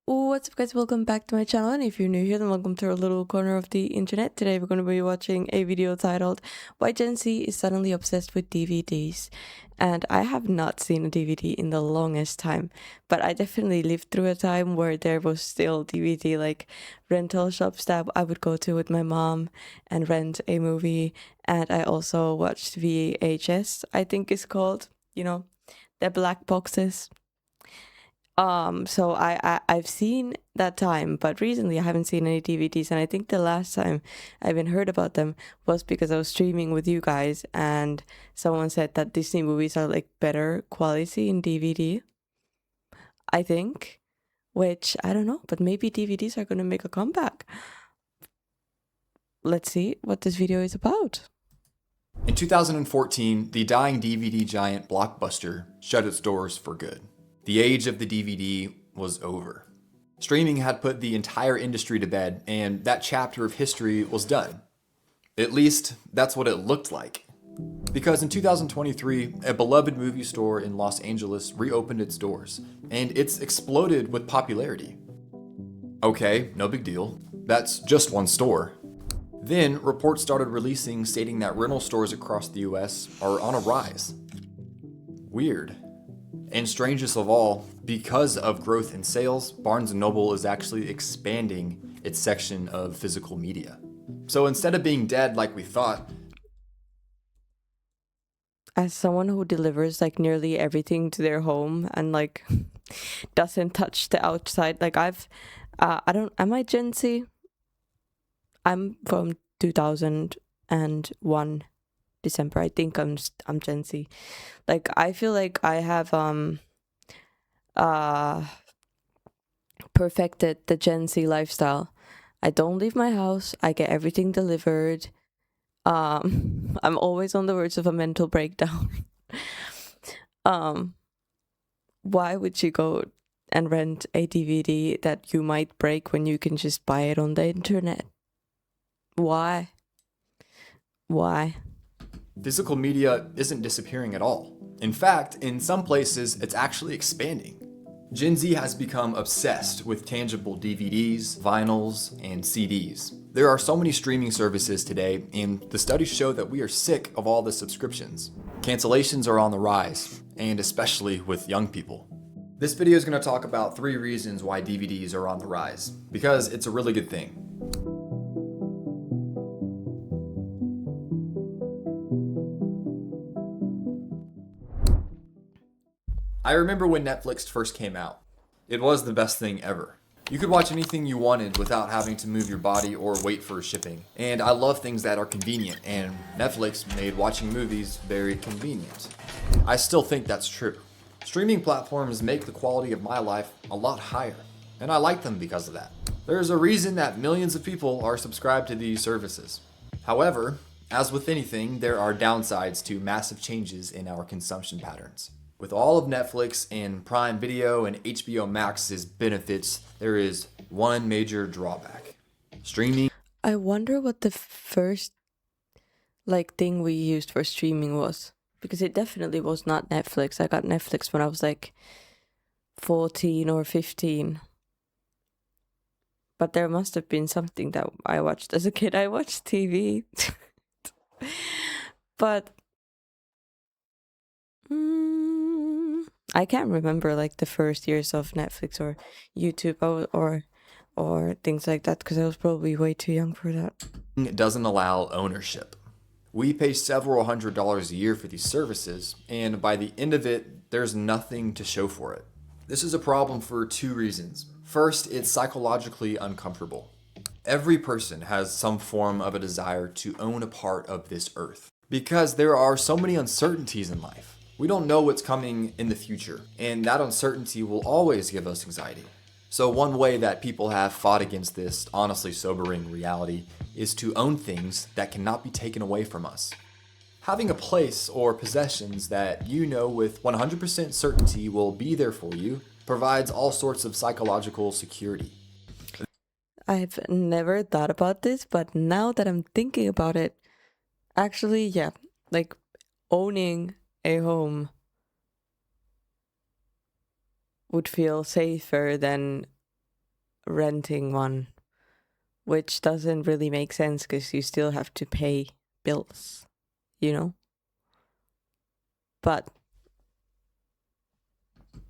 What's up, guys? Welcome back to my channel, and if you're new here, then welcome to our little corner of the internet. Today we're going to be watching a video titled Why Gen Z is Suddenly Obsessed with DVDs. And I have not seen a DVD in the longest time, but I definitely lived through a time where there was still DVD like rental shops that I would go to with my mom and rent a movie. And I also watched VHS, I think it's called, the black boxes. So I've seen that time, but recently I haven't seen any DVDs, and I think the last time I even heard about them was because I was streaming with you guys, and someone said that Disney movies are like better quality in DVD, I think, which I don't know, but maybe DVDs are gonna make a comeback. Let's see what this video is about. In 2014, the dying DVD giant Blockbuster shut its doors for good. The age of the DVD was over. Streaming had put the entire industry to bed, and that chapter of history was done. At least, that's what it looked like. Because in 2023, a beloved movie store in Los Angeles reopened its doors, and it's exploded with popularity. Okay, no big deal. That's just one store. Then, reports started releasing stating that rental stores across the US are on a rise. Weird. And strangest of all, because of growth in sales, Barnes & Noble is actually expanding its section of physical media. So instead of being dead like we thought... As someone who delivers like nearly everything to their home and like doesn't touch the outside, like am I Gen Z? I'm from 2001 December. I think I'm Gen Z. Like I feel like I have perfected the Gen Z lifestyle. I don't leave my house. I get everything delivered. I'm always on the verge of a mental breakdown. Why would you go and rent a DVD that you might break when you can just buy it on the internet? Why? Physical media isn't disappearing at all. In fact, in some places, it's actually expanding. Gen Z has become obsessed with tangible DVDs, vinyls, and CDs. There are so many streaming services today, and the studies show that we are sick of all the subscriptions. Cancellations are on the rise, and especially with young people. This video is going to talk about 3 reasons why DVDs are on the rise, because it's a really good thing. I remember when Netflix first came out. It was the best thing ever. You could watch anything you wanted without having to move your body or wait for shipping. And I love things that are convenient, and Netflix made watching movies very convenient. I still think that's true. Streaming platforms make the quality of my life a lot higher, and I like them because of that. There's a reason that millions of people are subscribed to these services. However, as with anything, there are downsides to massive changes in our consumption patterns. With all of Netflix and Prime Video and HBO Max's benefits, there is one major drawback. Streaming. I wonder what the first thing we used for streaming was, because it definitely was not Netflix. I got Netflix when I was like 14 or 15. But there must have been something that I watched as a kid. I watched TV. But I can't remember like the first years of Netflix or YouTube or things like that, because I was probably way too young for that. It doesn't allow ownership. We pay several $100s a year for these services, and by the end of it, there's nothing to show for it. This is a problem for 2 reasons. First, it's psychologically uncomfortable. Every person has some form of a desire to own a part of this earth, because there are so many uncertainties in life. We don't know what's coming in the future, and that uncertainty will always give us anxiety. So one way that people have fought against this honestly sobering reality is to own things that cannot be taken away from us. Having a place or possessions that you know with 100% certainty will be there for you provides all sorts of psychological security. I've never thought about this, but now that I'm thinking about it, actually, yeah, like owning a home would feel safer than renting one, which doesn't really make sense because you still have to pay bills, you know? But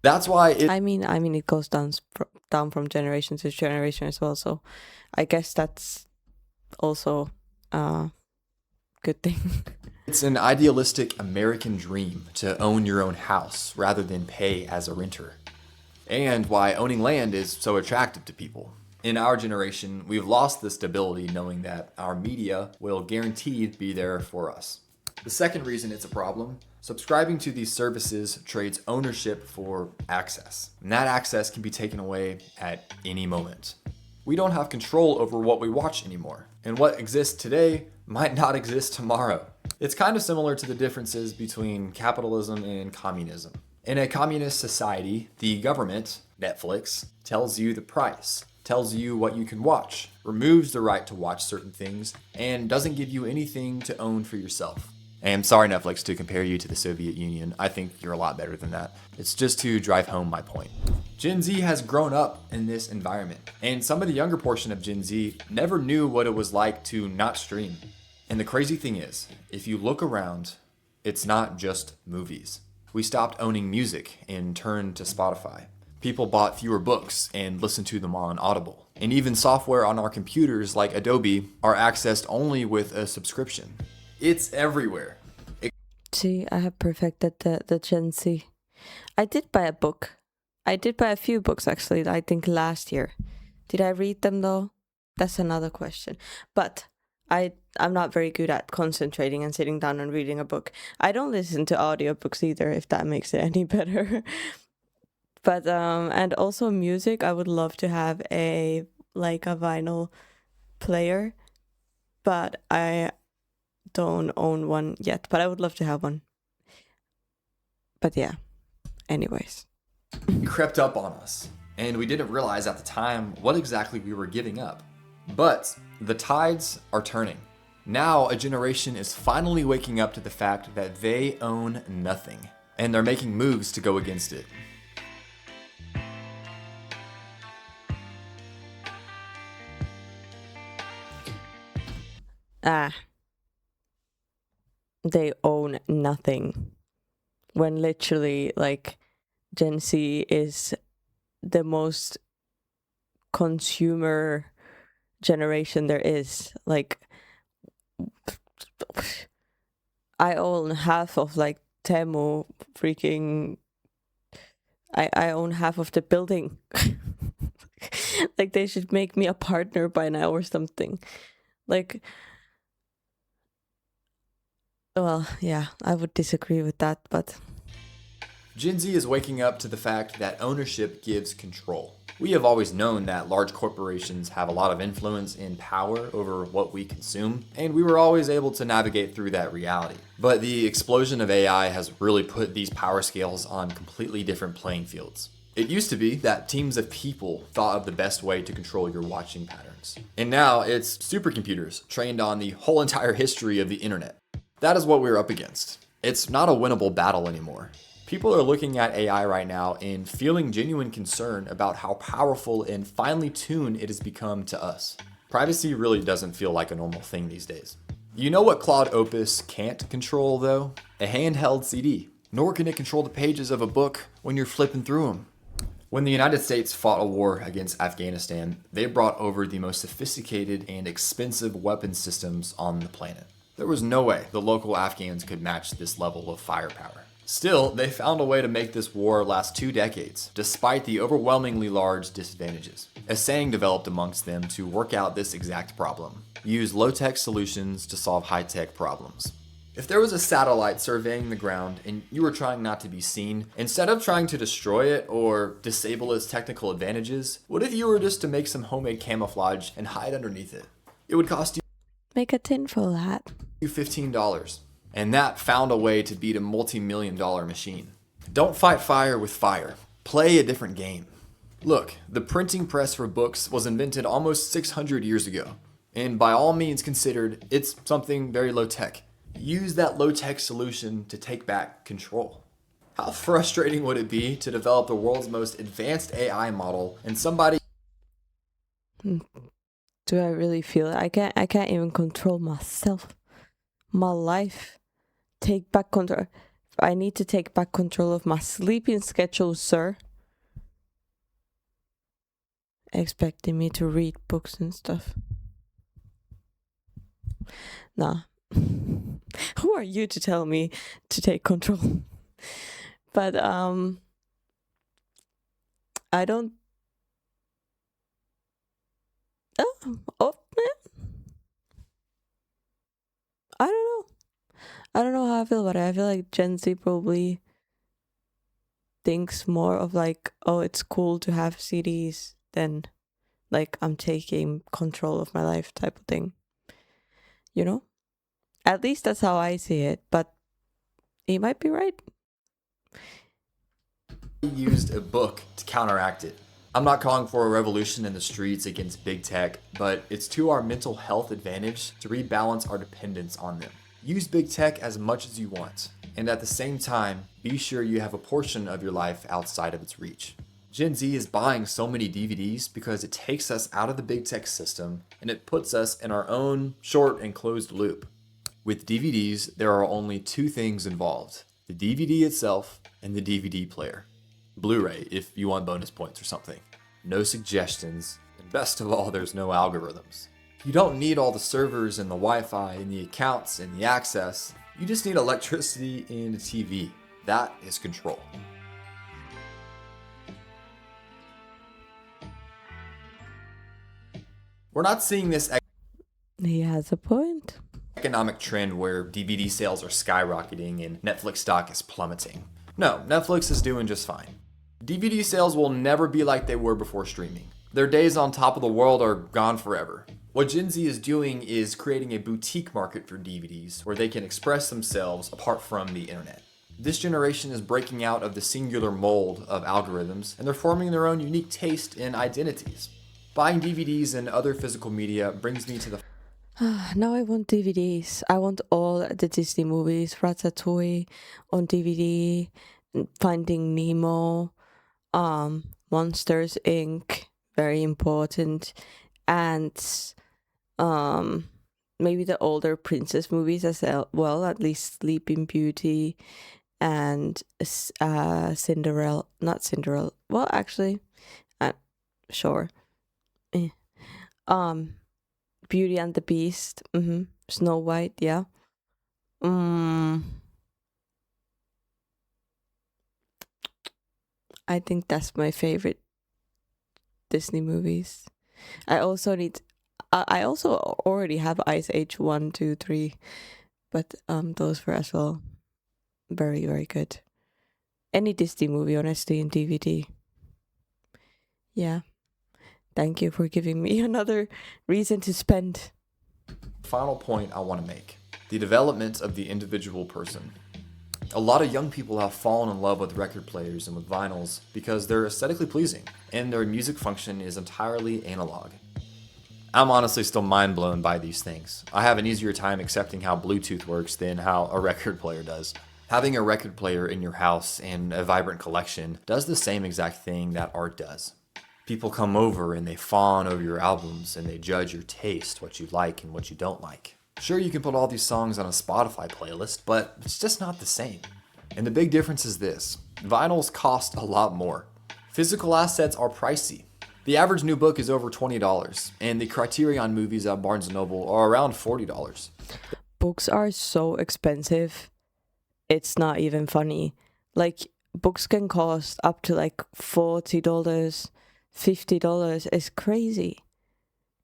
That's why I mean, it goes down from generation to generation as well. So I guess that's also a good thing. it's an idealistic American dream to own your own house rather than pay as a renter. And why owning land is so attractive to people. In our generation, we've lost the stability knowing that our media will guaranteed be there for us. The second reason it's a problem, subscribing to these services trades ownership for access. And that access can be taken away at any moment. We don't have control over what we watch anymore. And what exists today might not exist tomorrow. It's kind of similar to the differences between capitalism and communism. In a communist society, the government, Netflix, tells you the price, tells you what you can watch, removes the right to watch certain things, and doesn't give you anything to own for yourself. And I'm sorry, Netflix, to compare you to the Soviet Union. I think you're a lot better than that. It's just to drive home my point. Gen Z has grown up in this environment, and some of the younger portion of Gen Z never knew what it was like to not stream. And the crazy thing is, if you look around, it's not just movies. We stopped owning music and turned to Spotify. People bought fewer books and listened to them on Audible. And even software on our computers like Adobe are accessed only with a subscription. It's everywhere. See, I have perfected the Gen Z. I did buy a book. I did buy a few books actually, I think last year. Did I read them though? That's another question. But I'm not very good at concentrating and sitting down and reading a book. I don't listen to audiobooks either, if that makes it any better. But and also music, I would love to have a vinyl player, but I don't own one yet, but I would love to have one. But yeah, anyways. It crept up on us, and we didn't realize at the time what exactly we were giving up. But the tides are turning. Now a generation is finally waking up to the fact that they own nothing, and they're making moves to go against it. They own nothing. When literally, Gen Z is the most consumer generation there is. I own half of Temu freaking. I own half of the building. They should make me a partner by now or something. Well, yeah, I would disagree with that, but Gen Z is waking up to the fact that ownership gives control. We have always known that large corporations have a lot of influence and power over what we consume, and we were always able to navigate through that reality. But the explosion of AI has really put these power scales on completely different playing fields. It used to be that teams of people thought of the best way to control your watching patterns. And now it's supercomputers trained on the whole entire history of the internet. That is what we're up against. It's not a winnable battle anymore. People are looking at AI right now and feeling genuine concern about how powerful and finely tuned it has become to us. Privacy really doesn't feel like a normal thing these days. You know what Claude Opus can't control though? A handheld CD. Nor can it control the pages of a book when you're flipping through them. When the United States fought a war against Afghanistan, they brought over the most sophisticated and expensive weapon systems on the planet. There was no way the local Afghans could match this level of firepower. Still, they found a way to make this war last 2 decades, despite the overwhelmingly large disadvantages. A saying developed amongst them to work out this exact problem: use low-tech solutions to solve high-tech problems. If there was a satellite surveying the ground and you were trying not to be seen, instead of trying to destroy it or disable its technical advantages, what if you were just to make some homemade camouflage and hide underneath it? It would cost you make a tinfoil hat. $15. And that found a way to beat a multi-million-dollar machine. Don't fight fire with fire. Play a different game. Look, the printing press for books was invented almost 600 years ago. And by all means considered, it's something very low-tech. Use that low-tech solution to take back control. How frustrating would it be to develop the world's most advanced AI model and somebody Do I really feel it? I can't even control myself. My life. Take back control. I need to take back control of my sleeping schedule, sir. Expecting me to read books and stuff. Nah. Who are you to tell me to take control? But I don't. Oh, I don't know. I don't know how I feel about it. I feel like Gen Z probably thinks more of like, oh, it's cool to have CDs than like I'm taking control of my life type of thing. You know? At least that's how I see it, but he might be right. He used a book to counteract it. I'm not calling for a revolution in the streets against big tech, but it's to our mental health advantage to rebalance our dependence on them. Use big tech as much as you want, and at the same time, be sure you have a portion of your life outside of its reach. Gen Z is buying so many DVDs because it takes us out of the big tech system and it puts us in our own short and closed loop. With DVDs, there are only two things involved: the DVD itself and the DVD player. Blu-ray if you want bonus points or something. No suggestions, and best of all, there's no algorithms. You don't need all the servers and the Wi-Fi and the accounts and the access. You just need electricity and a TV. That is control. We're not seeing this He has a point. economic trend where DVD sales are skyrocketing and Netflix stock is plummeting. No, Netflix is doing just fine. DVD sales will never be like they were before streaming. Their days on top of the world are gone forever. What Gen Z is doing is creating a boutique market for DVDs where they can express themselves apart from the internet. This generation is breaking out of the singular mold of algorithms, and they're forming their own unique taste and identities. Buying DVDs and other physical media brings me to the Now I want DVDs. I want all the Disney movies, Ratatouille on DVD, Finding Nemo, Monsters Inc. Very important, and maybe the older princess movies as well. At least Sleeping Beauty and Cinderella. Not Cinderella. Well, actually, sure. Eh. Beauty and the Beast. Snow White. Yeah. I think that's my favorite Disney movies. I also need. I also already have Ice Age 1, 2, 3, but those were as well very, very good. Any Disney movie, honestly, in DVD. Yeah. Thank you for giving me another reason to spend. final point I want to make: the development of the individual person. A lot of young people have fallen in love with record players and with vinyls because they're aesthetically pleasing and their music function is entirely analog. I'm honestly still mind blown by these things. I have an easier time accepting how Bluetooth works than how a record player does. Having a record player in your house and a vibrant collection does the same exact thing that art does. People come over and they fawn over your albums and they judge your taste, what you like and what you don't like. Sure, you can put all these songs on a Spotify playlist, but it's just not the same. And the big difference is this: vinyls cost a lot more. Physical assets are pricey. The average new book is over $20, and the Criterion movies at Barnes & Noble are around $40. Books are so expensive. It's not even funny. Like, books can cost up to like $40, $50. It's crazy.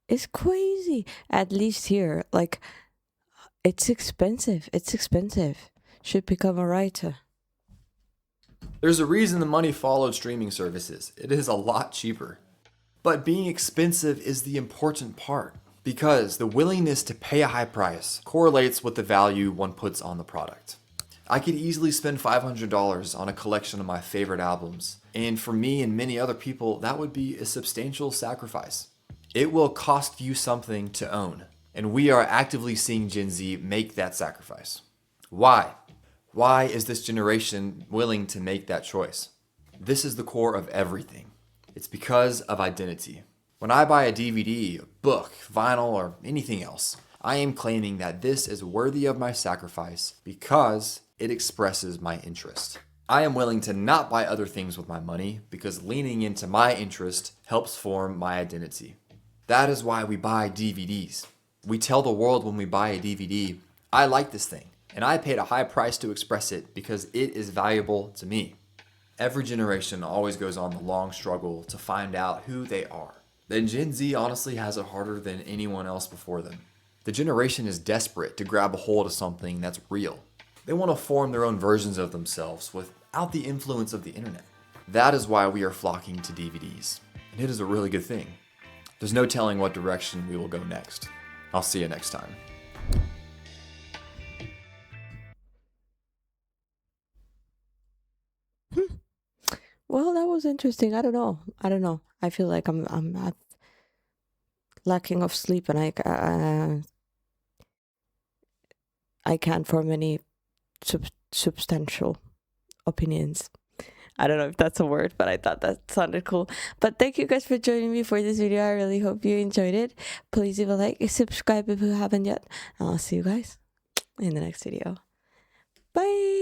It's crazy. At least here, like, it's expensive. It's expensive. Should become a writer. There's a reason the money followed streaming services. It is a lot cheaper. But being expensive is the important part, because the willingness to pay a high price correlates with the value one puts on the product. I could easily spend $500 on a collection of my favorite albums, and for me and many other people, that would be a substantial sacrifice. It will cost you something to own, and we are actively seeing Gen Z make that sacrifice. Why? Why is this generation willing to make that choice? This is the core of everything. It's because of identity. When I buy a DVD, a book, vinyl, or anything else, I am claiming that this is worthy of my sacrifice because it expresses my interest. I am willing to not buy other things with my money because leaning into my interest helps form my identity. That is why we buy DVDs. We tell the world when we buy a DVD, I like this thing, and I paid a high price to express it because it is valuable to me. Every generation always goes on the long struggle to find out who they are. And Gen Z honestly has it harder than anyone else before them. The generation is desperate to grab a hold of something that's real. They want to form their own versions of themselves without the influence of the internet. That is why we are flocking to DVDs, and it is a really good thing. There's no telling what direction we will go next. I'll see you next time. Well, that was interesting. I don't know. I feel like I'm lacking of sleep, and I can't form any substantial opinions. I don't know if that's a word, but I thought that sounded cool. But thank you guys for joining me for this video. I really hope you enjoyed it. Please leave a like, subscribe if you haven't yet, and I'll see you guys in the next video. Bye.